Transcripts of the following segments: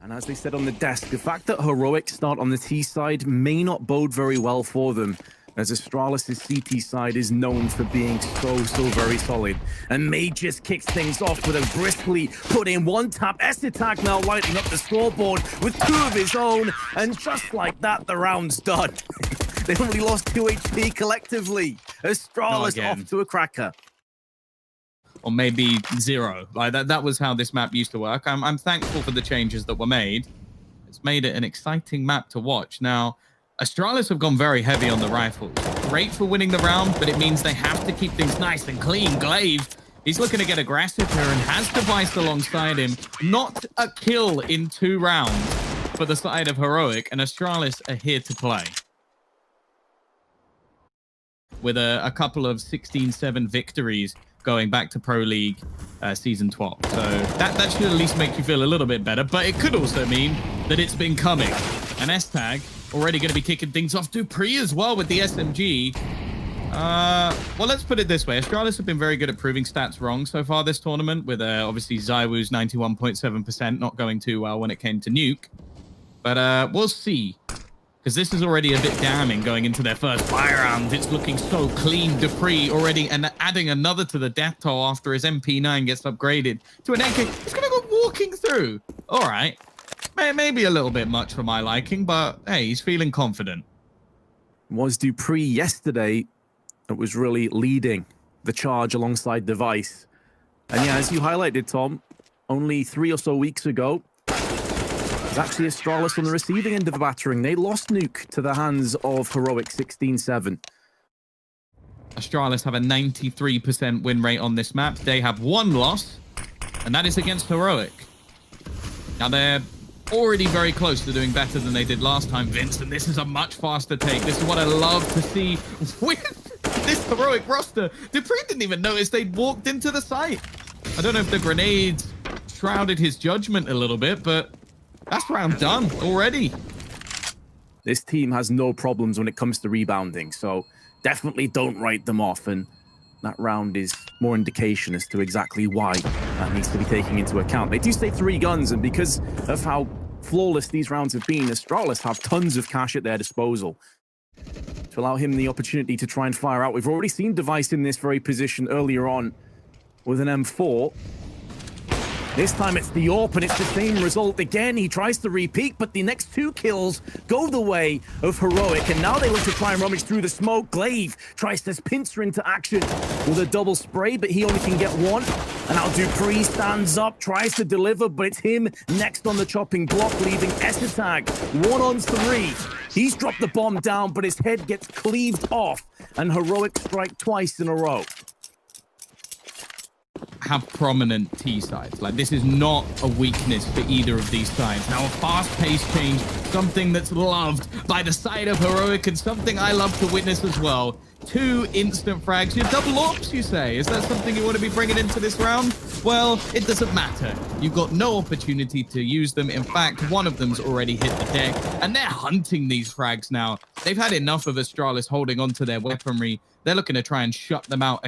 And as they said on the desk, the fact that Heroic start on the T side may not bode very well for them, as Astralis' CT side is known for being so very solid. And May just kicks things off with a briskly put in one tap. Attack now lighting up the scoreboard with 2 of his own, and just like that, the round's done. They only lost 2 HP collectively. Astralis off to a cracker. Or maybe 0. Like that was how this map used to work. I'm thankful for the changes that were made. It's made it an exciting map to watch. Now, Astralis have gone very heavy on the rifles. Great for winning the round, but it means they have to keep things nice and clean. Glaive, he's looking to get aggressive here and has Device alongside him. Not a kill in 2 rounds for the side of Heroic, and Astralis are here to play. With a couple of 16-7 victories going back to Pro League Season 12. So that should at least make you feel a little bit better, but it could also mean that it's been coming. And S-Tag already going to be kicking things off. Dupree as well with the SMG. Well, let's put it this way. Astralis have been very good at proving stats wrong so far this tournament, with obviously Zywoo's 91.7% not going too well when it came to Nuke. But we'll see. Because this is already a bit damning going into their first fire round. It's looking so clean. Dupree already and adding another to the death toll after his MP9 gets upgraded to an AK. He's going to go walking through. All right. Maybe a little bit much for my liking, but hey, he's feeling confident. Was Dupree yesterday that was really leading the charge alongside Device. And yeah, as you highlighted, Tom, only 3 or so weeks ago, it's actually Astralis on the receiving end of the battering. They lost Nuke to the hands of Heroic 16-7. Astralis have a 93% win rate on this map. They have 1 loss, and that is against Heroic. Now they're already very close to doing better than they did last time, Vince, and this is a much faster take. This is what I love to see with this Heroic roster. Dupree didn't even notice they'd walked into the site. I don't know if the grenades shrouded his judgment a little bit, but that's round done already. This team has no problems when it comes to rebounding, so definitely don't write them off, and that round is more indication as to exactly why that needs to be taken into account. They do say 3 guns, and because of how flawless these rounds have been, Astralis have tons of cash at their disposal to allow him the opportunity to try and fire out. We've already seen Device in this very position earlier on with an M4. This time it's the AWP, and it's the same result again. He tries to repeat, but the next 2 kills go the way of Heroic, and now they look to try and rummage through the smoke. Glaive tries to pincer into action with a double spray, but he only can get 1. And now Dupree stands up, tries to deliver, but it's him next on the chopping block, leaving Tag 1 on 3. He's dropped the bomb down, but his head gets cleaved off, and Heroic strike twice in a row. Have prominent T sides. Like, this is not a weakness for either of these sides. Now, a fast-paced change, something that's loved by the side of Heroic, and something I love to witness as well. 2 instant frags. Your double ops, you say? Is that something you want to be bringing into this round? Well, it doesn't matter. You've got no opportunity to use them. In fact, one of them's already hit the deck, and they're hunting these frags now. They've had enough of Astralis holding onto their weaponry. They're looking to try and shut them out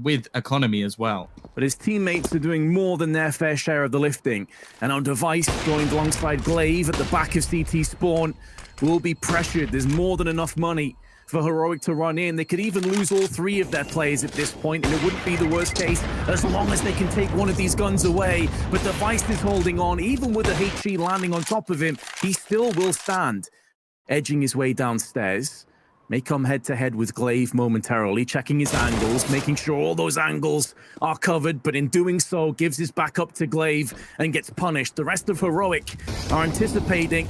with economy as well. But his teammates are doing more than their fair share of the lifting. And on Device, joined alongside Glaive at the back of CT spawn, will be pressured. There's more than enough money for Heroic to run in. They could even lose all 3 of their players at this point, and it wouldn't be the worst case as long as they can take one of these guns away. But Device is holding on. Even with a HE landing on top of him, he still will stand, edging his way downstairs. May come head-to-head with Glaive momentarily, checking his angles, making sure all those angles are covered, but in doing so, gives his back up to Glaive and gets punished. The rest of Heroic are anticipating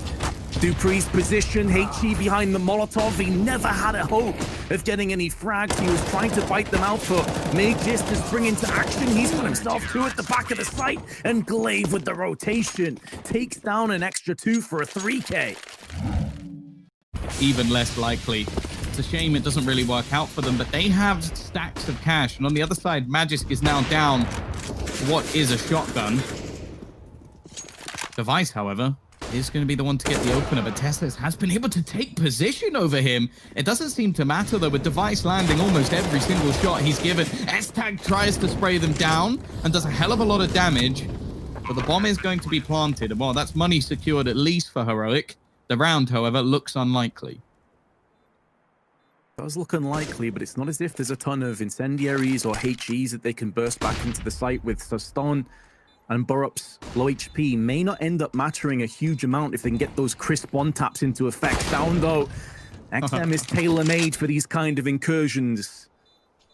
Dupree's position, HE behind the Molotov. He never had a hope of getting any frags. He was trying to bite them out, but May just to spring into action. He's got himself 2 at the back of the site, and Glaive with the rotation takes down an extra 2 for a 3K. Even less likely. It's a shame it doesn't really work out for them, but they have stacks of cash. And on the other side, Magisk is now down what is a shotgun. Device, however, is going to be the one to get the opener, but Teslas has been able to take position over him. It doesn't seem to matter, though, with Device landing almost every single shot he's given. S-Tag tries to spray them down and does a hell of a lot of damage. but the bomb is going to be planted. Well, that's money secured at least for Heroic. The round, however, looks unlikely. Does look unlikely, but it's not as if there's a ton of incendiaries or HEs that they can burst back into the site with. So Stone and Burup's low HP may not end up mattering a huge amount if they can get those crisp one taps into effect. Down though, XM is tailor-made for these kind of incursions.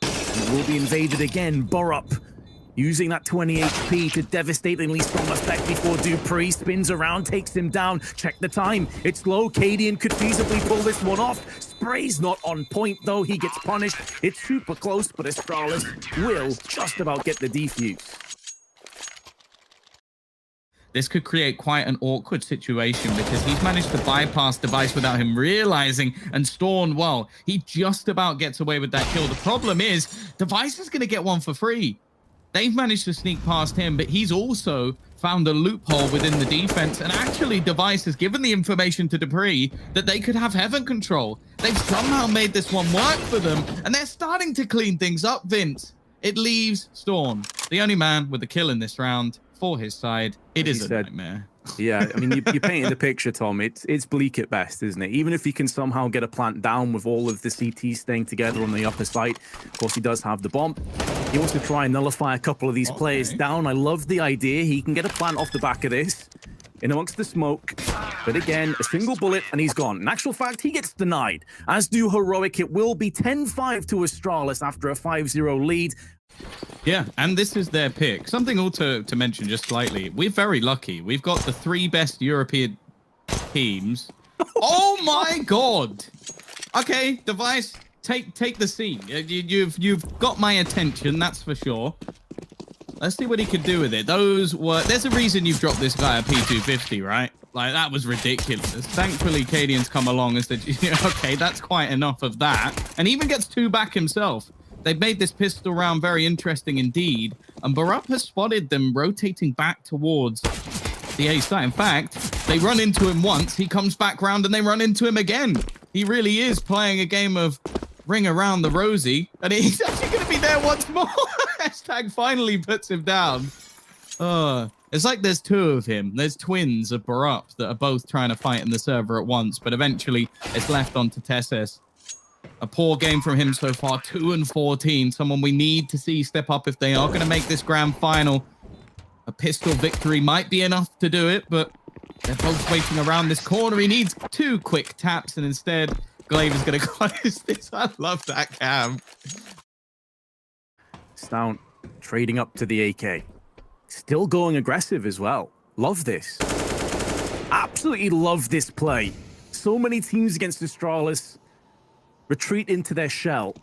And will be invaded again. Burup using that 20 HP to devastatingly strong effect before Dupree spins around, takes him down. Check the time. It's low. Cadian could feasibly pull this one off. Spray's not on point, though. He gets punished. It's super close, but Astralis will just about get the defuse. This could create quite an awkward situation because he's managed to bypass Device without him realizing, and Storm, well, he just about gets away with that kill. The problem is, Device is going to get one for free. They've managed to sneak past him, but he's also found a loophole within the defense, and actually Device has given the information to Dupree that they could have heaven control. They've somehow made this one work for them, and they're starting to clean things up, Vince. It leaves Storm, the only man with a kill in this round, for his side. It is a nightmare. Yeah, I mean, you're painting the picture, Tom. It's bleak at best, isn't it? Even if he can somehow get a plant down with all of the CTs staying together on the upper side. Of course, he does have the bomb. He wants to try and nullify a couple of these players down. I love the idea. He can get a plant off the back of this, in amongst the smoke. But again, a single bullet and he's gone. In actual fact, he gets denied. As do Heroic. It will be 10-5 to Astralis after a 5-0 lead. Yeah, and this is their pick. Something also to mention just slightly. We're very lucky. We've got the 3 best European teams. Oh my God. Okay, Device, take the seat. You've got my attention, that's for sure. Let's see what he can do with it. There's a reason you've dropped this guy a P250, right? Like, that was ridiculous. Thankfully, Cadian's come along and said, okay, that's quite enough of that. And he even gets 2 back himself. They've made this pistol round very interesting indeed. And Burup has spotted them rotating back towards the A site. In fact, they run into him once. He comes back round and they run into him again. He really is playing a game of ring around the rosy. And he's actually going to be there once more. Hashtag finally puts him down. It's like there's 2 of him. There's twins of Burup that are both trying to fight in the server at once. But eventually, it's left onto Tesses. A poor game from him so far, 2-14. Someone we need to see step up if they are going to make this grand final. A pistol victory might be enough to do it, but they're both waiting around this corner. He needs 2 quick taps, and instead, Glaive is going to close this. I love that cam. Stout trading up to the AK. Still going aggressive as well. Love this. Absolutely love this play. So many teams against Astralis retreat into their shell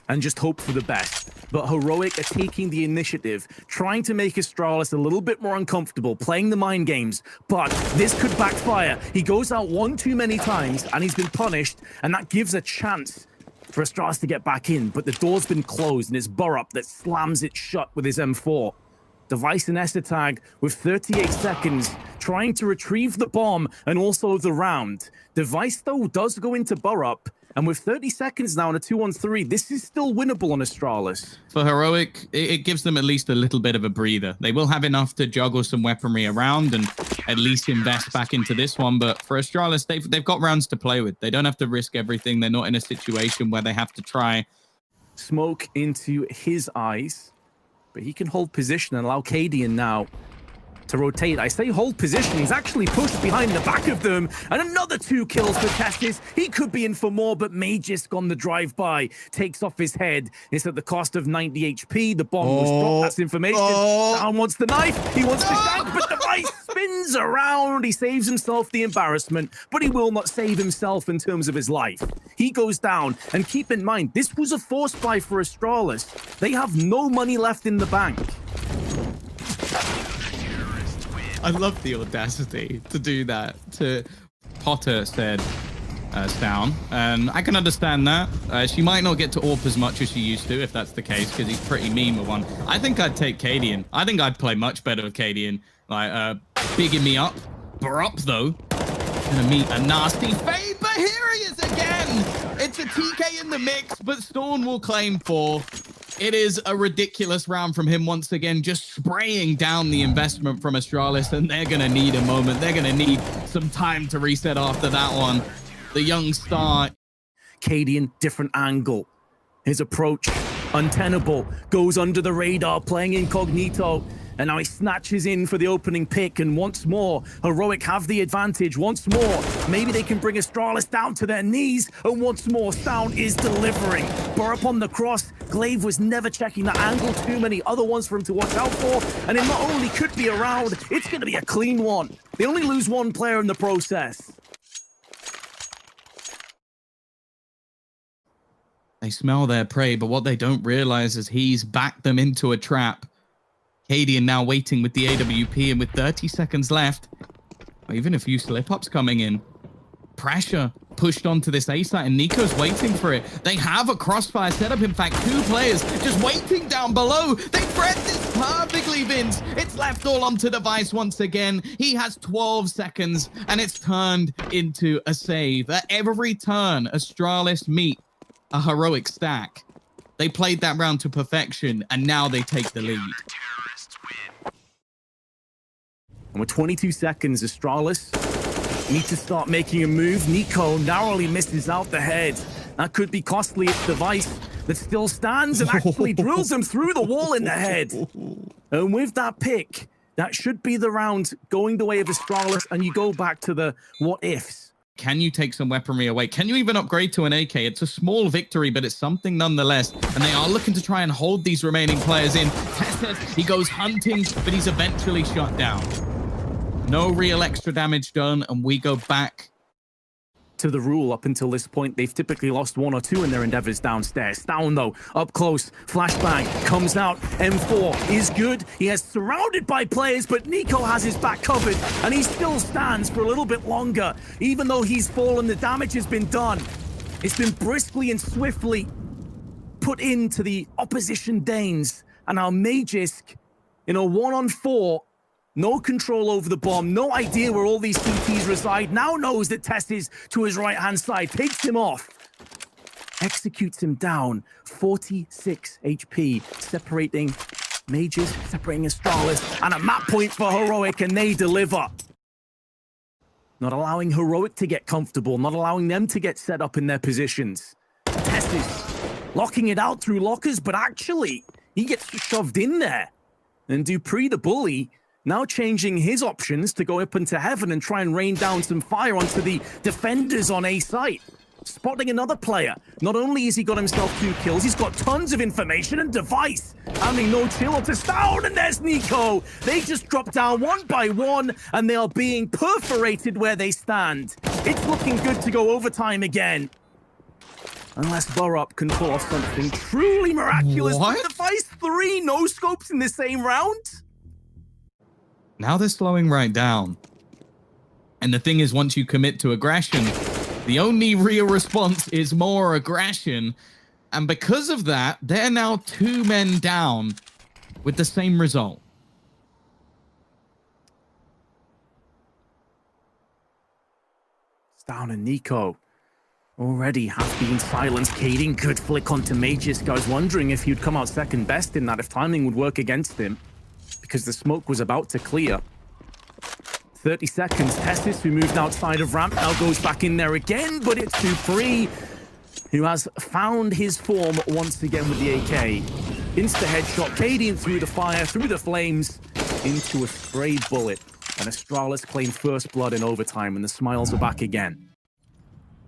and just hope for the best. But Heroic are taking the initiative, trying to make Astralis a little bit more uncomfortable, playing the mind games. But this could backfire. He goes out 1 too many times and he's been punished, and that gives a chance for Astralis to get back in. But the door's been closed and it's Burup that slams it shut with his M4. Device and Essetag with 38 seconds, trying to retrieve the bomb and also the round. Device, though, does go into Burup, and with 30 seconds now and a 2-on-3, this is still winnable on Astralis. For Heroic, it gives them at least a little bit of a breather. They will have enough to juggle some weaponry around and at least invest back into this one. But for Astralis, they've got rounds to play with. They don't have to risk everything. They're not in a situation where they have to try. Smoke into his eyes, but he can hold position and allow Cadian now to rotate. I say hold position. He's actually pushed behind the back of them. And another 2 kills for Testis. He could be in for more, but Magisk on the drive-by takes off his head. It's at the cost of 90 HP. The bomb was dropped. That's information. Down wants the knife. He wants to shout, but Device spins around. He saves himself the embarrassment, but he will not save himself in terms of his life. He goes down. And keep in mind, this was a force buy for Astralis. They have no money left in the bank. I love the audacity to do that. Potter said down, and I can understand that. She might not get to AWP as much as she used to, if that's the case, because he's pretty mean with one. I think I'd take Cadian. I think I'd play much better with Cadian. Like, bigging me up. Burup, though, gonna meet a nasty fade, but here he is again! It's a TK in the mix, but Storm will claim 4. It is a ridiculous round from him once again, just spraying down the investment from Astralis, and they're going to need a moment. They're going to need some time to reset after that one. The young star. Cadian, different angle. His approach, untenable, goes under the radar, playing incognito. And now he snatches in for the opening pick, and once more, Heroic have the advantage. Once more, maybe they can bring Astralis down to their knees, and once more, Sound is delivering. Burp on the cross. Glaive was never checking that angle. Too many other ones for him to watch out for, and it not only could be a round, it's going to be a clean one. They only lose one player in the process. They smell their prey, but what they don't realize is he's backed them into a trap. Cadian now waiting with the AWP, and with 30 seconds left, even a few slip-ups coming in. Pressure pushed onto this A site, and Nico's waiting for it. They have a crossfire setup. In fact, 2 players just waiting down below. They read this perfectly, Vince. It's left all onto Device once again. He has 12 seconds, and it's turned into a save. At every turn, Astralis meet a Heroic stack. They played that round to perfection, and now they take the lead. And with 22 seconds, Astralis need to start making a move. Nico narrowly misses out the head. That could be costly. It's Device that still stands and actually drills him through the wall in the head. And with that pick, that should be the round going the way of Astralis, and you go back to the what ifs. Can you take some weaponry away? Can you even upgrade to an AK? It's a small victory, but it's something nonetheless. And they are looking to try and hold these remaining players in. Testes, he goes hunting, but he's eventually shot down. No real extra damage done, and we go back to the rule. Up until this point, they've typically lost 1 or 2 in their endeavors downstairs. Down though, up close, flashbang comes out. M4 is good. He has surrounded by players, but Nico has his back covered, and he still stands for a little bit longer. Even though he's fallen, the damage has been done. It's been briskly and swiftly put into the opposition Danes, and now Magisk in a 1-on-4. No control over the bomb, no idea where all these CTs reside, now knows that Test is to his right-hand side, takes him off, executes him down, 46 HP, separating Mages, separating Astralis, and a map point for Heroic, and they deliver. Not allowing Heroic to get comfortable, not allowing them to get set up in their positions. Test is locking it out through lockers, but actually, he gets shoved in there. And Dupree, the bully, now changing his options to go up into heaven and try and rain down some fire onto the defenders on A site. Spotting another player. Not only has he got himself 2 kills, he's got tons of information and Device. Having no chill to down, and there's Nico. They just drop down 1 by 1, and they are being perforated where they stand. It's looking good to go overtime again. Unless Burrup can pull off something truly miraculous. What? Device 3 no-scopes in the same round? Now they're slowing right down. And the thing is, once you commit to aggression, the only real response is more aggression. And because of that, they're now 2 men down with the same result. Down and Nico already have been silenced. Cadian could flick onto Magisk. I was wondering if he'd come out second best in that, if timing would work against him, because the smoke was about to clear. 30 seconds. Testis, who moved outside of ramp, now goes back in there again, but it's Dupree, who has found his form once again with the AK. Insta headshot, Cadian through the fire, through the flames, into a stray bullet. And Astralis claimed first blood in overtime, and the smiles are back again.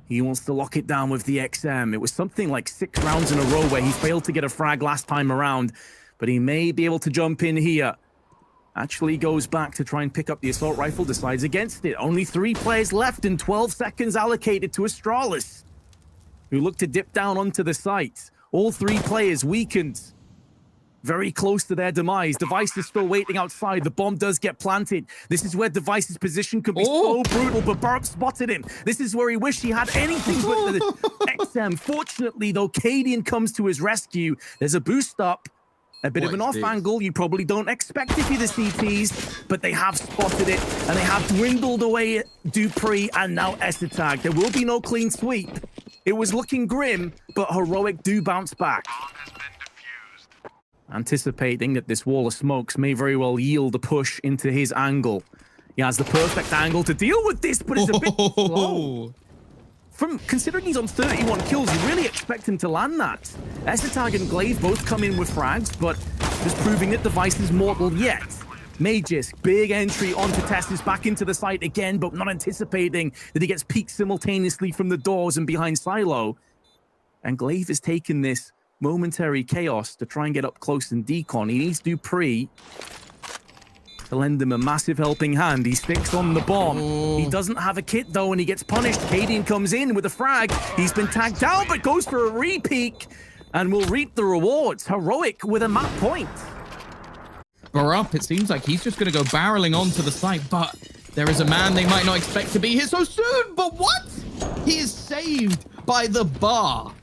He wants to lock it down with the XM. It was something like 6 rounds in a row where he failed to get a frag last time around, but he may be able to jump in here. Actually goes back to try and pick up the assault rifle, decides against it. Only 3 players left and 12 seconds allocated to Astralis, who look to dip down onto the site. All 3 players weakened, very close to their demise. Device is still waiting outside. The bomb does get planted. This is where Device's position could be so brutal, but Burp spotted him. This is where he wished he had anything but the XM. Fortunately, though, Cadian comes to his rescue. There's a boost up. A bit of an off angle you probably don't expect if you're the CTs, but they have spotted it, and they have dwindled away Dupree and now Essetag. There will be no clean sweep. It was looking grim, but Heroic do bounce back. anticipating that this wall of smokes may very well yield a push into his angle. He has the perfect angle to deal with this, but it's a bit slow. Considering he's on 31 kills, you really expect him to land that. Essetag and Glaive both come in with frags, but just proving that Device is mortal yet. Magisk, big entry onto Testis, back into the site again, but not anticipating that he gets peeked simultaneously from the doors and behind Silo. And Glaive has taken this momentary chaos to try and get up close and decon. He needs Dupree to lend him a massive helping hand. He sticks on the bomb. He doesn't have a kit though, and he gets punished. Cadian comes in with a frag. He's been tagged down, but goes for a re-peek and will reap the rewards. Heroic with a map point. Barup, it seems like he's just going to go barreling onto the site, but there is a man they might not expect to be here so soon. But what? He is saved by the bar.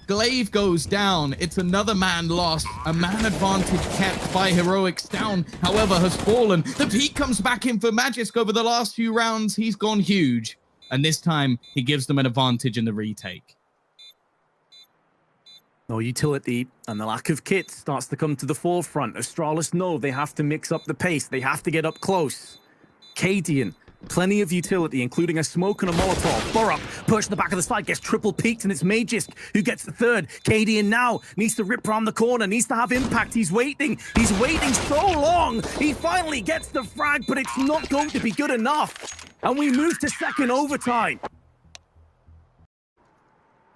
Glaive goes down. It's another man lost. A man advantage kept by Heroics down, however, has fallen. The peak comes back in for Magisk over the last few rounds. He's gone huge. And this time, he gives them an advantage in the retake. No utility, and the lack of kit starts to come to the forefront. Astralis know they have to mix up the pace. They have to get up close. Cadian, plenty of utility, including a smoke and a Molotov. Borup, push the back of the side, gets triple peaked, and it's Magisk who gets the third. Cadian now needs to rip around the corner, needs to have impact. He's waiting so long. He finally gets the frag, but it's not going to be good enough. And we move to second overtime.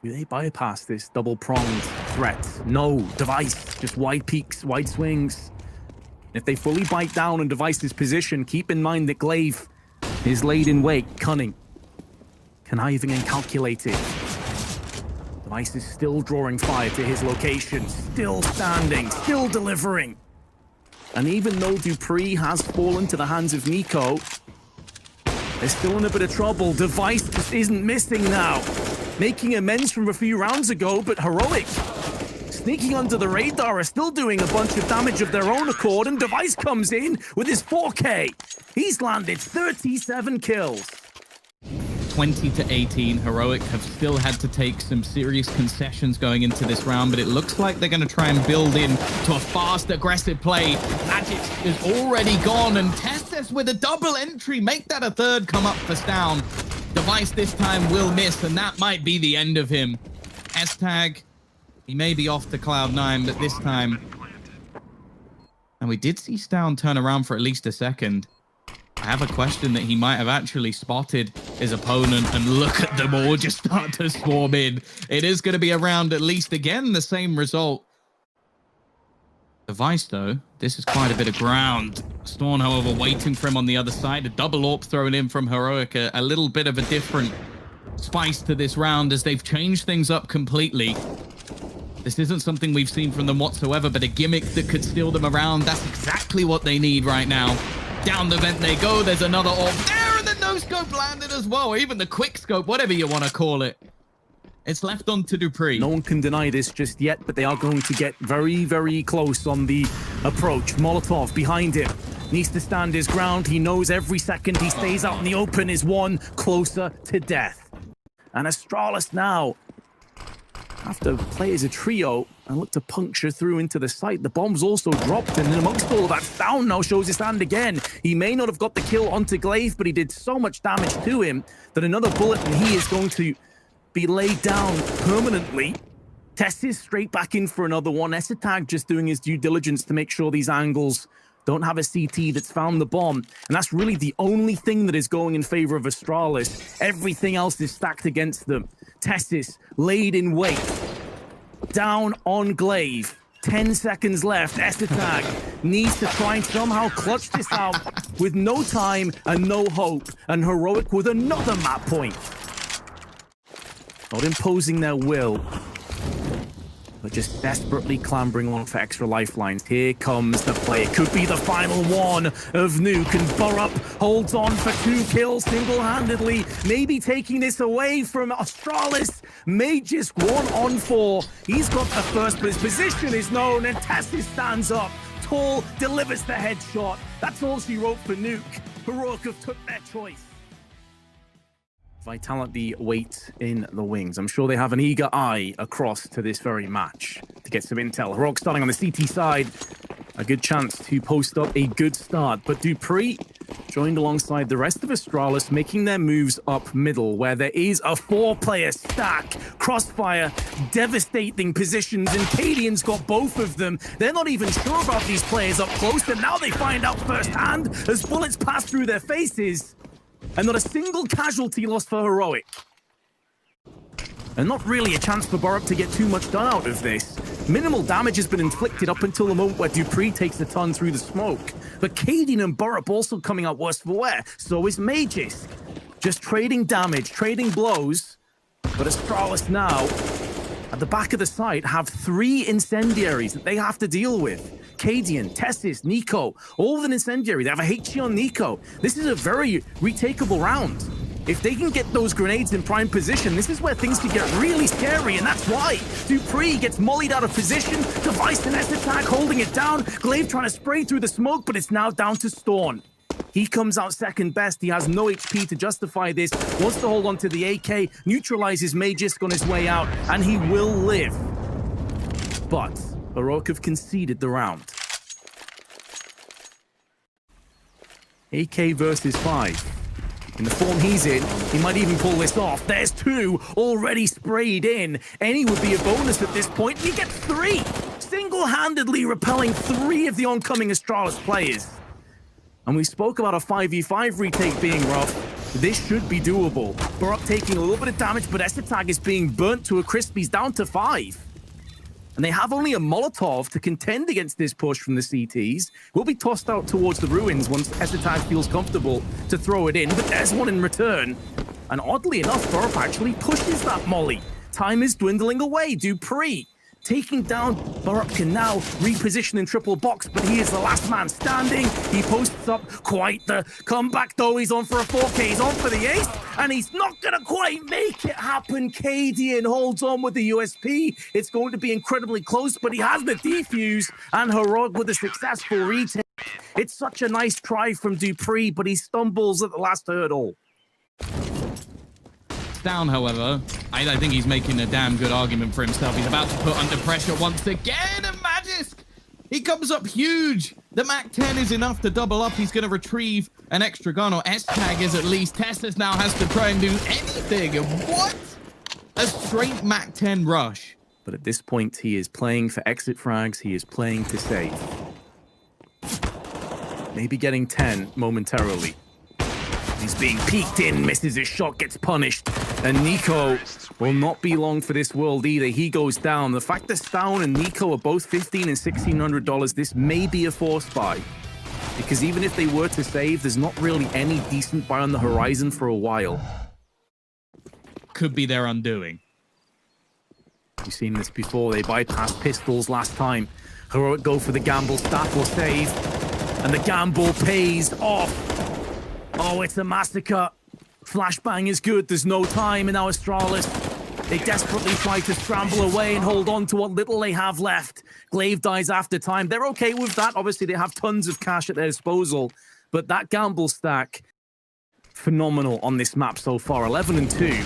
Do they bypass this double-pronged threat? No. Device, just wide peaks, wide swings. If they fully bite down on Device's position, keep in mind that Glaive is laid in wait, cunning, conniving and calculated. Device is still drawing fire to his location, still standing, still delivering. And even though Dupree has fallen to the hands of Nico, they're still in a bit of trouble. Device just isn't missing now. Making amends from a few rounds ago, but Heroic, sneaking under the radar, are still doing a bunch of damage of their own accord, and Device comes in with his 4K. He's landed 37 kills. 20-18, Heroic have still had to take some serious concessions going into this round, but it looks like they're going to try and build in to a fast, aggressive play. Magisk is already gone, and Testis with a double entry, make that a third come up for Stown. Device this time will miss, and that might be the end of him. S-Tag, he may be off to Cloud9, but this time... And we did see Stown turn around for at least a second. I have a question that he might have actually spotted his opponent, and look at them all just start to swarm in. It is going to be around at least again the same result. Device, though, this is quite a bit of ground. Storm, however, waiting for him on the other side. A double AWP thrown in from Heroic. A little bit of a different spice to this round as they've changed things up completely. This isn't something we've seen from them whatsoever, but a gimmick that could steal them around. That's exactly what they need right now. Down the vent they go. There's another AWP there, and the no-scope landed as well. Or even the quick-scope, whatever you want to call it. It's left on to Dupree. No one can deny this just yet, but they are going to get very, very close on the approach. Molotov behind him. Needs to stand his ground. He knows every second he stays out in the open is one closer to death. And Astralis now have to play as a trio and look to puncture through into the site. The bomb's also dropped, and amongst all of that, Stown now shows his hand again. He may not have got the kill onto Glaive, but he did so much damage to him that another bullet and he is going to be laid down permanently. Testis straight back in for another one. Essetag just doing his due diligence to make sure these angles don't have a CT that's found the bomb. And that's really the only thing that is going in favor of Astralis. Everything else is stacked against them. Testis laid in wait. Down on Glaive. 10 seconds left. Essetag needs to try and somehow clutch this out with no time and no hope. And Heroic with another map point. Not imposing their will, but just desperately clambering on for extra lifelines. Here comes the play. It could be the final one of Nuke, and Borup holds on for 2 kills single-handedly, maybe taking this away from Astralis. Magisk 1-on-4. He's got the first, but his position is known, and Testis stands up tall, delivers the headshot. That's all she wrote for Nuke. Heroic have took their choice. Vitality waits in the wings. I'm sure they have an eager eye across to this very match to get some intel. Heroic starting on the CT side. A good chance to post up a good start. But dupreeh joined alongside the rest of Astralis, making their moves up middle, where there is a 4-player stack. Crossfire, devastating positions, and Cadian's got both of them. They're not even sure about these players up close, and now they find out firsthand as bullets pass through their faces. And not a single casualty lost for Heroic. And not really a chance for Burrup to get too much done out of this. Minimal damage has been inflicted up until the moment where dupreeh takes a ton through the smoke. But Cadian and Burrup also coming out worse for wear. So is Magisk. Just trading damage, trading blows. But Astralis now, at the back of the site, have 3 incendiaries that they have to deal with. Cadian, Tessis, Nico, all with an incendiary. They have a HE on Nico. This is a very retakeable round. If they can get those grenades in prime position, this is where things can get really scary, and that's why dupreeh gets mollied out of position. Device and S-Attack holding it down. Glaive trying to spray through the smoke, but it's now down to Storm. He comes out second best. He has no HP to justify this. Wants to hold on to the AK, neutralizes Magisk on his way out, and he will live. But Heroic have conceded the round. AK versus 5. In the form he's in, he might even pull this off. There's 2 already sprayed in. Any would be a bonus at this point. He gets 3, single-handedly repelling 3 of the oncoming Astralis players. And we spoke about a 5v5 retake being rough. This should be doable. Burrup taking a little bit of damage, but S-Attack is being burnt to a crisp. He's down to 5. And they have only a Molotov to contend against this push from the CTs. Will be tossed out towards the ruins once S-Attack feels comfortable to throw it in, but there's one in return. And oddly enough, Burrup actually pushes that molly. Time is dwindling away. dupreeh taking down. Burrup can now reposition in triple box, but he is the last man standing. He posts up quite the comeback, though. He's on for a 4K. He's on for the ace, and he's not going to quite make it happen. Cadian holds on with the USP. It's going to be incredibly close, but he has the defuse, and Heroic with a successful retake. It's such a nice try from dupreeh, but he stumbles at the last hurdle. Down, however, I think he's making a damn good argument for himself. He's about to put under pressure once again, and Magisk, he comes up huge. The MAC-10 is enough to double up. He's going to retrieve an extra gun, or S-Tag is at least. Testis now has to try and do anything, and what? A straight MAC-10 rush. But at this point, he is playing for exit frags. He is playing to save. Maybe getting 10 momentarily. He's being peeked in, misses his shot, gets punished. And Nico will not be long for this world either. He goes down. The fact that Stown and Nico are both $1,500 and $1,600, this may be a force buy. Because even if they were to save, there's not really any decent buy on the horizon for a while. Could be their undoing. We've seen this before. They bypassed pistols last time. Heroic go for the gamble, stack or save. And the gamble pays off. Oh, it's a massacre. Flashbang is good. There's no time. And now Astralis, they desperately try to scramble away and hold on to what little they have left. Glaive dies after time. They're okay with that. Obviously, they have tons of cash at their disposal. But that gamble stack, phenomenal on this map so far. 11 and 2.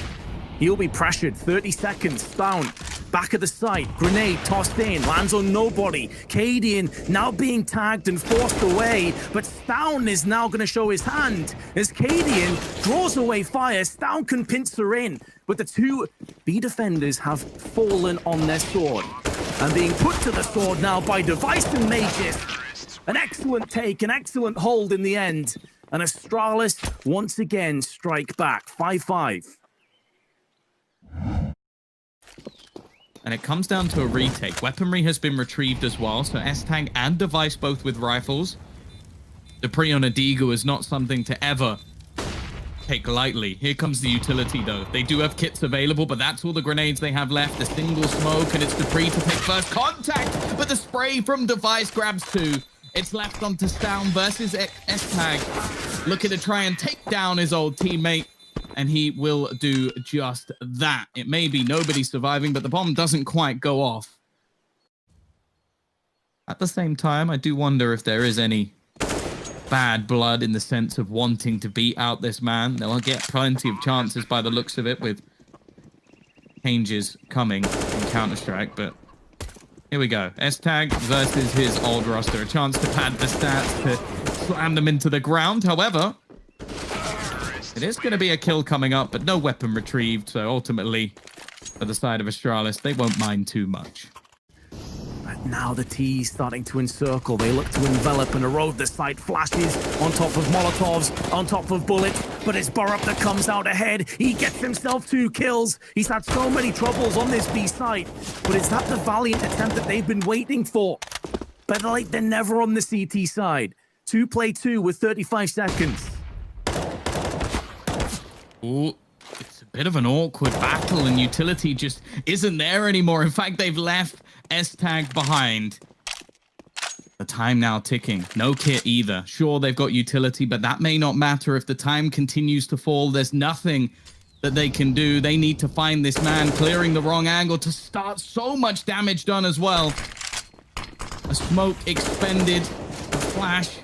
He'll be pressured. 30 seconds down. Back of the site. Grenade tossed in. Lands on nobody. Cadian now being tagged and forced away. But Stown is now going to show his hand. As Cadian draws away fire, Stown can pincer in. But the 2 B defenders have fallen on their sword. And being put to the sword now by Device and Magisk. An excellent take, an excellent hold in the end. And Astralis once again strike back. 5-5. And it comes down to a retake. Weaponry has been retrieved as well, so S-Tag and Device both with rifles. dupreeh on a Deagle is not something to ever take lightly. Here comes the utility, though. They do have kits available, but that's all the grenades they have left. A single smoke, and it's dupreeh to take first contact, but the spray from Device grabs 2. It's left onto Stown versus S-Tag, looking to try and take down his old teammate. And he will do just that. It may be nobody surviving, but the bomb doesn't quite go off. At the same time, I do wonder if there is any bad blood in the sense of wanting to beat out this man. They'll get plenty of chances by the looks of it with changes coming in Counter-Strike, but here we go. S-Tag versus his old roster. A chance to pad the stats, to slam them into the ground. However, it is going to be a kill coming up, but no weapon retrieved. So ultimately, for the side of Astralis, they won't mind too much. But now the T's starting to encircle. They look to envelop and erode the site. Flashes on top of Molotovs, on top of bullets. But it's Burrup that comes out ahead. He gets himself 2 kills. He's had so many troubles on this B site. But is that the valiant attempt that they've been waiting for? Better late than never on the CT side. 2-play-2 with 35 seconds. Ooh, it's a bit of an awkward battle, and utility just isn't there anymore. In fact, they've left S-Tag behind. The time now ticking. No kit either. Sure, they've got utility, but that may not matter if the time continues to fall. There's nothing that they can do. They need to find this man clearing the wrong angle to start. So much damage done as well. A smoke expended. The flash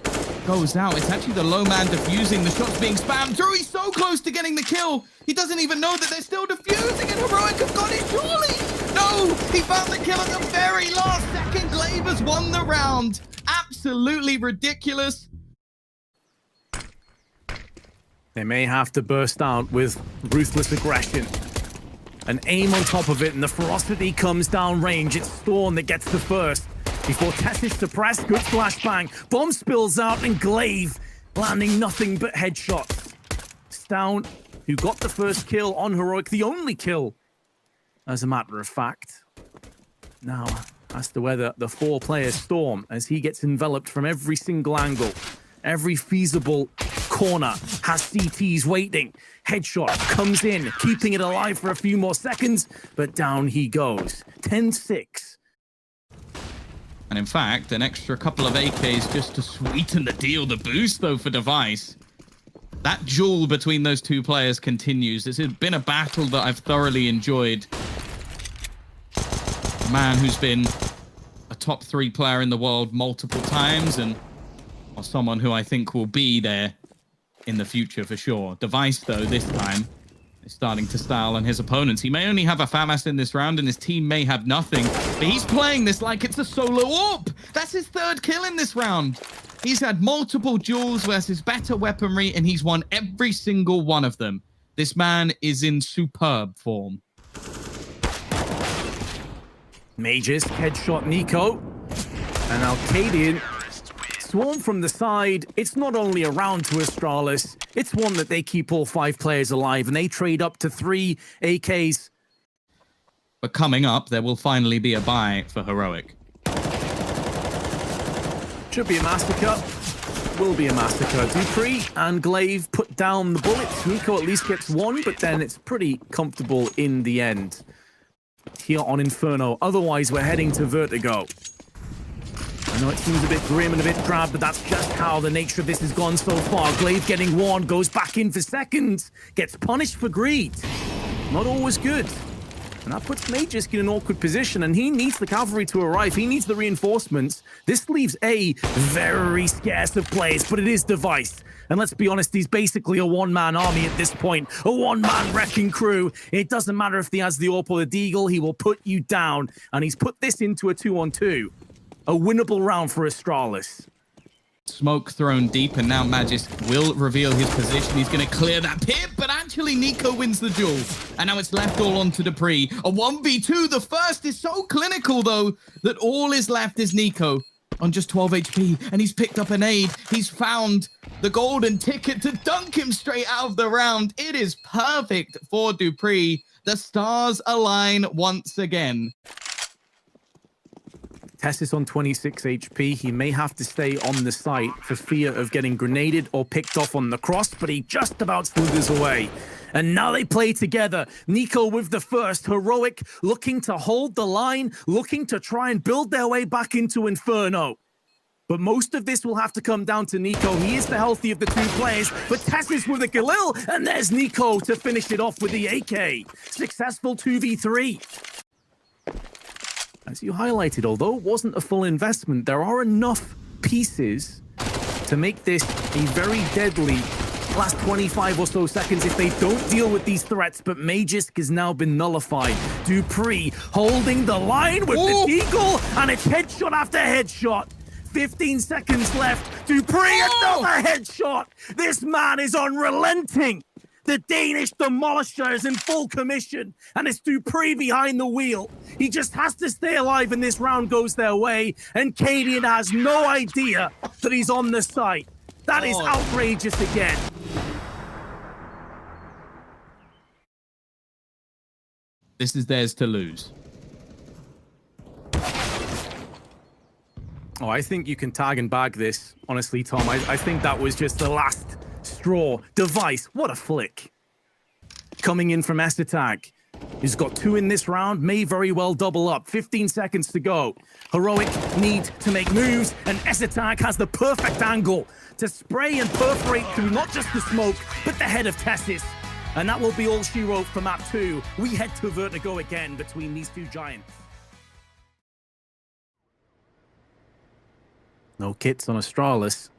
goes out. It's actually the low man defusing. The shot's being spammed through. He's so close to getting the kill. He doesn't even know that they're still defusing, and Heroic have got it, surely. No, he found the kill at the very last second. Glaive has won the round. Absolutely ridiculous. They may have to burst out with ruthless aggression. An aim on top of it, and the ferocity comes down range. It's Storm that gets the first. Before Tess is suppressed, good flashbang. Bomb spills out, and Glaive landing nothing but headshots. Stout, who got the first kill on Heroic, the only kill, as a matter of fact. Now, as to whether the 4-player Storm, as he gets enveloped from every single angle, every feasible corner, has CTs waiting. Headshot comes in, keeping it alive for a few more seconds, but down he goes. 10-6. And in fact, an extra couple of AKs just to sweeten the deal. The boost, though, for Device. That duel between those 2 players continues. This has been a battle that I've thoroughly enjoyed. A man who's been a top 3 player in the world multiple times, and someone who I think will be there in the future for sure. Device, though, this time is starting to style on his opponents. He may only have a FAMAS in this round, and his team may have nothing, but he's playing this like it's a solo AWP. That's his 3rd kill in this round. He's had multiple duels versus better weaponry, and he's won every single one of them. This man is in superb form. Mages, headshot Nico. And Alcadian Swarm from the side. It's not only a round to Astralis, it's one that they keep all 5 players alive, and they trade up to 3 AKs. But coming up, there will finally be a buy for Heroic. Should be a massacre. Will be a massacre. Dupree and Glaive put down the bullets. Nico at least gets 1, but then it's pretty comfortable in the end. Here on Inferno. Otherwise, we're heading to Vertigo. I know it seems a bit grim and a bit drab, but that's just how the nature of this has gone so far. Glaive getting warned, goes back in for seconds, gets punished for greed. Not always good. And that puts Magisk in an awkward position, and he needs the cavalry to arrive. He needs the reinforcements. This leaves A very scarce of players, but it is Device. And let's be honest, he's basically a one-man army at this point. A one-man wrecking crew. It doesn't matter if he has the AWP or the Deagle, he will put you down. And he's put this into a 2-on-2. A winnable round for Astralis. Smoke thrown deep, and now Magisk will reveal his position. He's going to clear that pit, but actually Nico wins the duel. And now it's left all on to Dupree. A 1v2. The first is so clinical, though, that all is left is Nico on just 12 HP. And he's picked up an aid. He's found the golden ticket to dunk him straight out of the round. It is perfect for Dupree. The stars align once again. Tessis on 26 HP. He may have to stay on the site for fear of getting grenaded or picked off on the cross, but he just about slithers away. And now they play together. Nico with the first. Heroic looking to hold the line, looking to try and build their way back into Inferno. But most of this will have to come down to Nico. He is the healthy of the 2 players, but Tessis with the Galil, and there's Nico to finish it off with the AK. Successful 2v3. As you highlighted, although it wasn't a full investment, there are enough pieces to to make this a very deadly last 25 or so seconds if they don't deal with these threats, but Magisk has now been nullified. Dupree holding the line with the eagle, and it's headshot after headshot. 15 seconds left. Dupree, another headshot. This man is unrelenting. The Danish demolisher is in full commission, and it's Dupree behind the wheel. He just has to stay alive and this round goes their way, and Cadian has no idea that he's on the site. That is outrageous again. This is theirs to lose. Oh, I think you can tag and bag this, honestly, Tom. I think that was just the last straw. Device, what a flick. Coming in from Estitag. He's got 2 in this round, may very well double up. 15 seconds to go. Heroic need to make moves, and Estitag has the perfect angle to spray and perforate through not just the smoke, but the head of Tessis. And that will be all she wrote for map 2. We head to Vertigo again between these two giants. No kits on Astralis.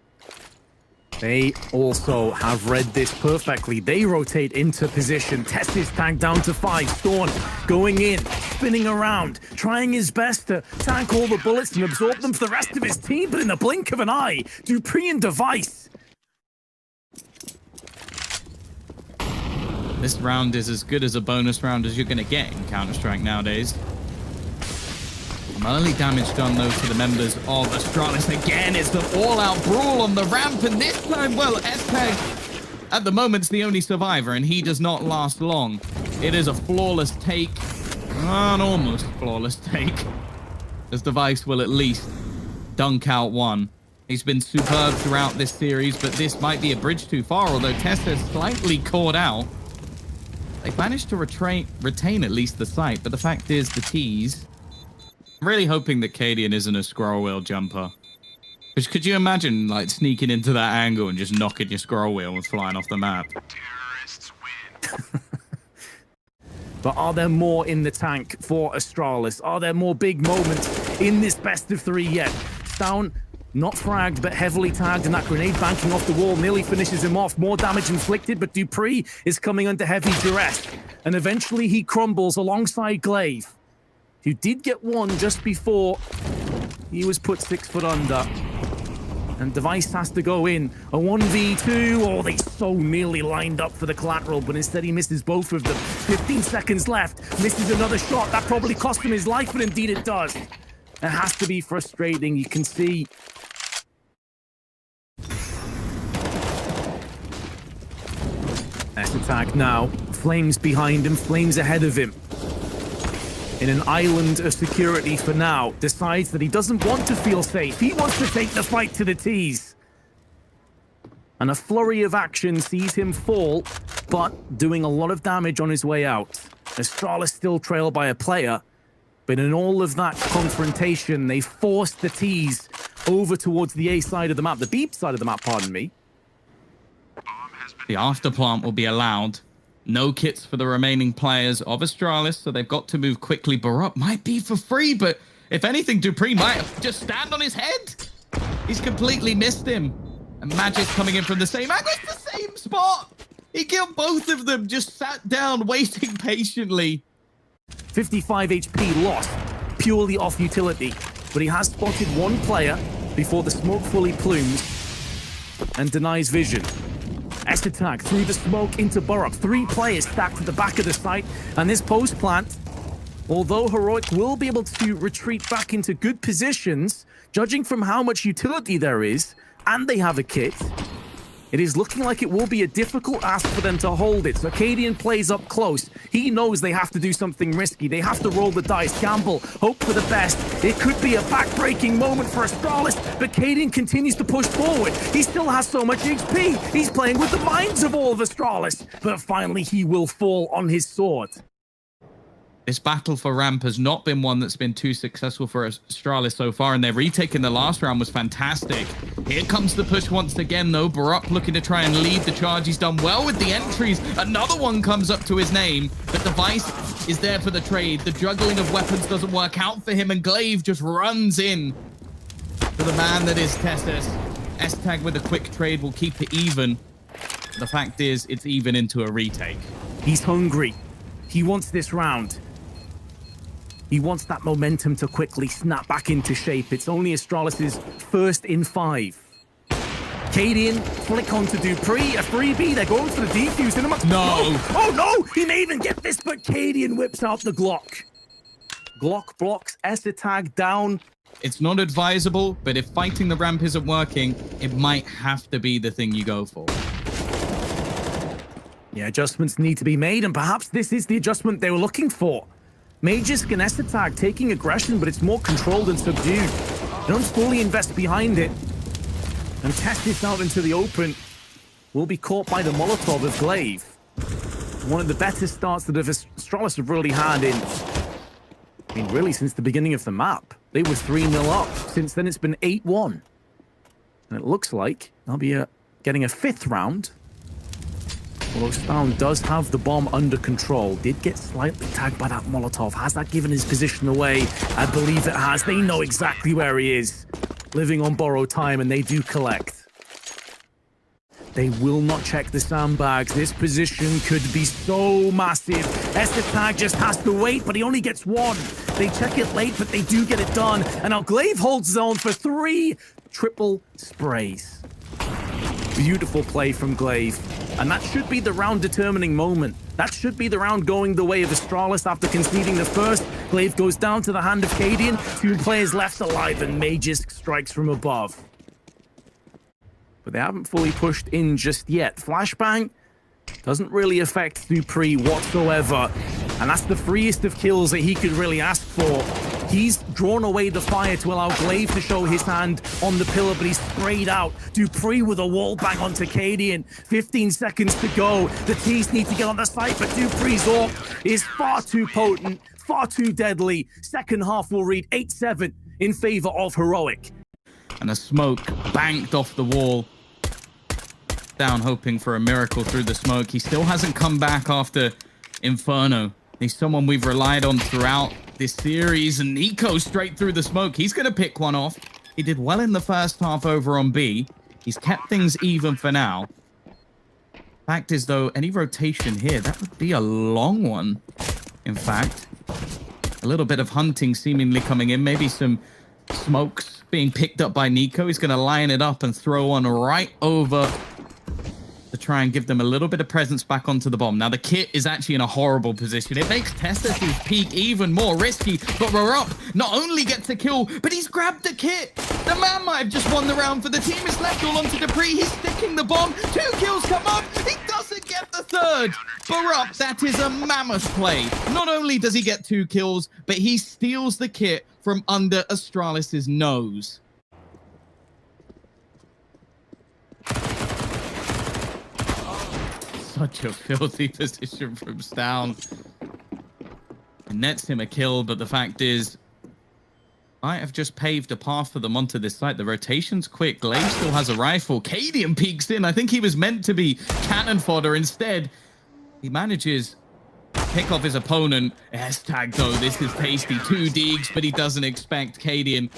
They also have read this perfectly. They rotate into position. Testis tank down to 5. Storm going in, spinning around, trying his best to tank all the bullets and absorb them for the rest of his team. But in the blink of an eye, Dupree and Device. This round is as good as a bonus round as you're going to get in Counter-Strike nowadays. Only damage done, though, to the members of Astralis. Again, it's an all-out brawl on the ramp, and this time, well, Estitag, at the moment, is the only survivor, and he does not last long. It is a flawless take, an almost flawless take, as Device will at least dunk out one. He's been superb throughout this series, but this might be a bridge too far, although Tessa slightly caught out. They've managed to retain at least the site, but the fact is, the tease... I'm really hoping that Cadian isn't a scroll wheel jumper. Because could you imagine, like, sneaking into that angle and just knocking your scroll wheel and flying off the map? Terrorists win. But are there more in the tank for Astralis? Are there more big moments in this best of 3 yet? Down, not fragged, but heavily tagged, and that grenade banking off the wall nearly finishes him off. More damage inflicted, but Dupree is coming under heavy duress. And eventually he crumbles alongside Glaive, who did get one just before he was put 6 foot under. And Device has to go in. A 1v2. Oh, they so nearly lined up for the collateral, but instead he misses both of them. 15 seconds left. Misses another shot. That probably cost him his life, but indeed it does. It has to be frustrating. You can see... Attack now. Flames behind him. Flames ahead of him. In an island of security for now, decides that he doesn't want to feel safe. He wants to take the fight to the tees. And a flurry of action sees him fall, but doing a lot of damage on his way out. Astralis still trailed by a player, but in all of that confrontation, they forced the tees over towards the A side of the map, the B side of the map, pardon me. The afterplant will be allowed. No kits for the remaining players of Astralis, so they've got to move quickly. Baruch might be for free, but if anything, Dupree might just stand on his head. He's completely missed him. And Magic's coming in from the same angle. It's the same spot. He killed both of them, just sat down, waiting patiently. 55 HP lost, purely off utility. But he has spotted one player before the smoke fully plumes and denies vision. Estitag through the smoke into Baruch. 3 players stacked at the back of the site. And this post plant, although Heroic will be able to retreat back into good positions, judging from how much utility there is, and they have a kit, it is looking like it will be a difficult ask for them to hold it. So Cadian plays up close. He knows they have to do something risky. They have to roll the dice, gamble, hope for the best. It could be a back-breaking moment for Astralis, but Cadian continues to push forward. He still has so much HP. He's playing with the minds of all of Astralis, but finally he will fall on his sword. This battle for ramp has not been one that's been too successful for Astralis so far, and their retake in the last round was fantastic. Here comes the push once again, though. Baruch looking to try and lead the charge. He's done well with the entries. Another one comes up to his name. The Device is there for the trade. The juggling of weapons doesn't work out for him, and Glaive just runs in to the man that is Tessus. S-Tag with a quick trade will keep it even. The fact is, it's even into a retake. He's hungry. He wants this round. He wants that momentum to quickly snap back into shape. It's only Astralis' first in 5. Cadian, flick on to Dupree, a freebie. They're going for the defuse. No. Oh no! He may even get this, but Cadian whips out the Glock. Glock blocks, S-Tag down. It's not advisable, but if fighting the ramp isn't working, it might have to be the thing you go for. Yeah, adjustments need to be made, and perhaps this is the adjustment they were looking for. Magisk and S-Tag taking aggression, but it's more controlled and subdued. They don't fully invest behind it. And test this out into the open. Will be caught by the Molotov of Glaive. One of the better starts that Astralis have really had in, really since the beginning of the map. They were 3-0 up. Since then, it's been 8-1. And it looks like they'll be getting a 5th round. Although Stown does have the bomb under control. Did get slightly tagged by that Molotov. Has that given his position away? I believe it has. They know exactly where he is. Living on borrowed time, and they do collect. They will not check the sandbags. This position could be so massive. S-Tag just has to wait, but he only gets 1. They check it late, but they do get it done. And now Glaive holds zone for 3 triple sprays. Beautiful play from Glaive. And that should be the round-determining moment. That should be the round going the way of Astralis after conceding the first. Glaive goes down to the hand of Cadian. 2 players left alive, and Magisk strikes from above. But they haven't fully pushed in just yet. Flashbang doesn't really affect Dupree whatsoever. And that's the freest of kills that he could really ask for. He's drawn away the fire to allow Glaive to show his hand on the pillar, but he's sprayed out. Dupree with a wall bang onto Cadian. 15 seconds to go. The T's need to get on the site, but Dupree's AWP is far too potent, far too deadly. Second half will read 8-7 in favor of Heroic. And a smoke banked off the wall. Down hoping for a miracle through the smoke. He still hasn't come back after Inferno. He's someone we've relied on throughout this series, and Nico straight through the smoke. He's going to pick one off. He did well in the first half over on B. He's kept things even for now. Fact is, though, any rotation here, that would be a long one. In fact, a little bit of hunting seemingly coming in. Maybe some smokes being picked up by Nico. He's going to line it up and throw one right over to try and give them a little bit of presence back onto the bomb. Now, the kit is actually in a horrible position. It makes Testis' peak even more risky, but Rurup not only gets a kill, but he's grabbed the kit. The man might have just won the round for the team. It's left all onto Dupree. He's sticking the bomb. 2 kills come up. He doesn't get the 3rd. Rurup, that is a mammoth play. Not only does he get 2 kills, but he steals the kit from under Astralis' nose. Such a filthy position from Stown. It nets him a kill, but the fact is, I have just paved a path for them onto this site. The rotation's quick. Glaive still has a rifle. Cadian peeks in. I think he was meant to be cannon fodder. Instead, he manages to pick off his opponent. S-Tag, though. This is tasty. 2 deegs, but he doesn't expect Cadian.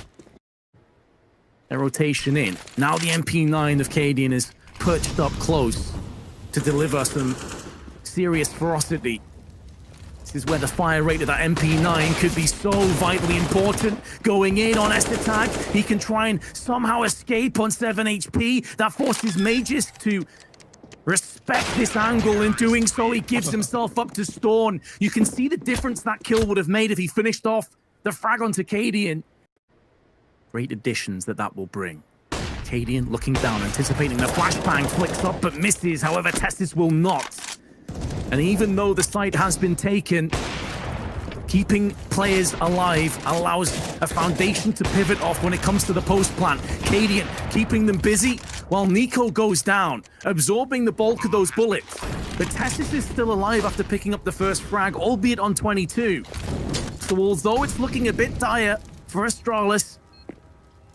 Their rotation in. Now the MP9 of Cadian is perched up close to deliver some serious ferocity. This is where the fire rate of that MP9 could be so vitally important. Going in on S-Tag, he can try and somehow escape on 7 HP. That forces Magisk to respect this angle. In doing so, he gives himself up to Storm. You can see the difference that kill would have made if he finished off the frag onto Cadian. Great additions that will bring. Cadian looking down, anticipating the flashbang, flicks up but misses. However, Testis will not. And even though the site has been taken, keeping players alive allows a foundation to pivot off when it comes to the post plant. Cadian keeping them busy while Nico goes down, absorbing the bulk of those bullets. But Testis is still alive after picking up the first frag, albeit on 22. So although it's looking a bit dire for Astralis,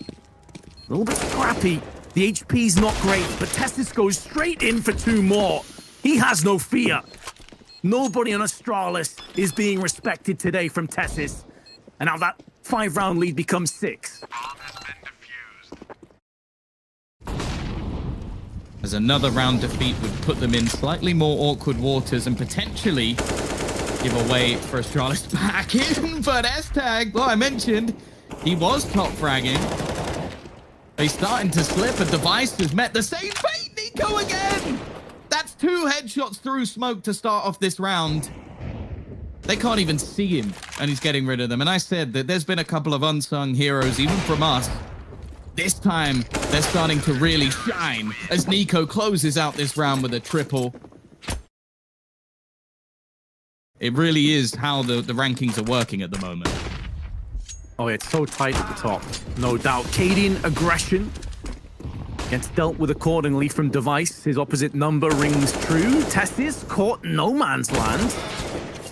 a little bit scrappy. The HP's not great, but Testis goes straight in for 2 more. He has no fear. Nobody on Astralis is being respected today from Testis. And now that 5-round lead becomes 6. Bomb has been defused. as another round defeat would put them in slightly more awkward waters and potentially give a way for Astralis back in. But S-Tag, well, I mentioned he was top fragging. He's starting to slip. A device has met the same fate. Nico again. That's 2 headshots through smoke to start off this round. They can't even see him, and he's getting rid of them. And I said that there's been a couple of unsung heroes, even from us. This time, they're starting to really shine as Nico closes out this round with a triple. It really is how the rankings are working at the moment. Oh, it's so tight at the top. No doubt. Cadian aggression gets dealt with accordingly from Device. His opposite number rings true. Testis caught no man's land.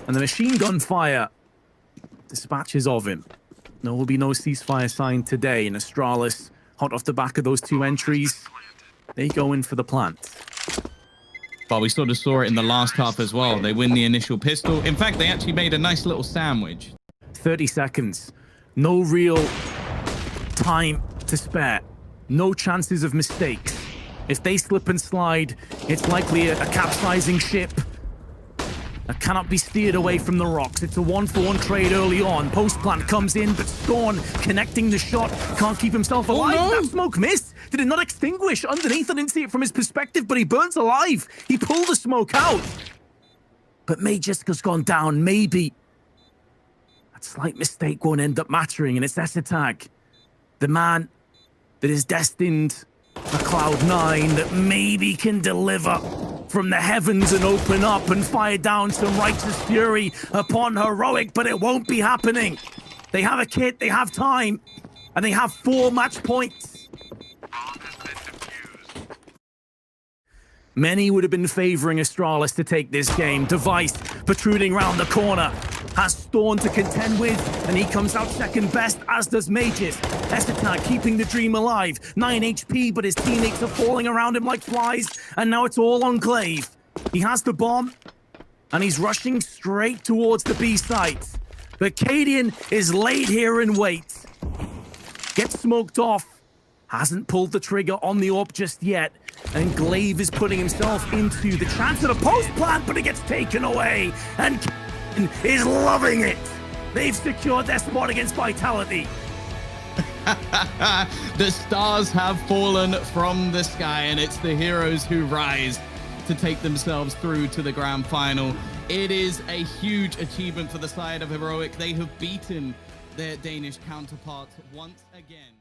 And the machine gun fire dispatches of him. There will be no ceasefire signed today. And Astralis, hot off the back of those 2 entries, they go in for the plant. But we sort of saw it in the last half as well. They win the initial pistol. In fact, they actually made a nice little sandwich. 30 seconds. No real time to spare. No chances of mistakes. If they slip and slide, it's likely a capsizing ship that cannot be steered away from the rocks. It's a 1-for-1 trade early on. Post-plant comes in, but Storm connecting the shot. Can't keep himself alive. Oh, no. That smoke missed. Did it not extinguish? Underneath, I didn't see it from his perspective, but he burns alive. He pulled the smoke out. But Majestica's gone down. Maybe that slight mistake won't end up mattering, and it's S-Tag, the man that is destined for Cloud9, that maybe can deliver from the heavens and open up and fire down some righteous fury upon Heroic, but it won't be happening. They have a kit, they have time, and they have 4 match points. Many would have been favoring Astralis to take this game. Device protruding round the corner has Storm to contend with, and he comes out second best, as does Mages. S-Tag keeping the dream alive. 9 HP, but his teammates are falling around him like flies, and now it's all on Glaive. He has the bomb, and he's rushing straight towards the B site. But Cadian is laid here in wait. Gets smoked off. Hasn't pulled the trigger on the AWP just yet. And Glaive is putting himself into the chance at a post plant, but it gets taken away. And Cadian is loving it. They've secured their spot against Vitality. The stars have fallen from the sky, and it's the heroes who rise to take themselves through to the grand final. It is a huge achievement for the side of Heroic. They have beaten their Danish counterparts once again.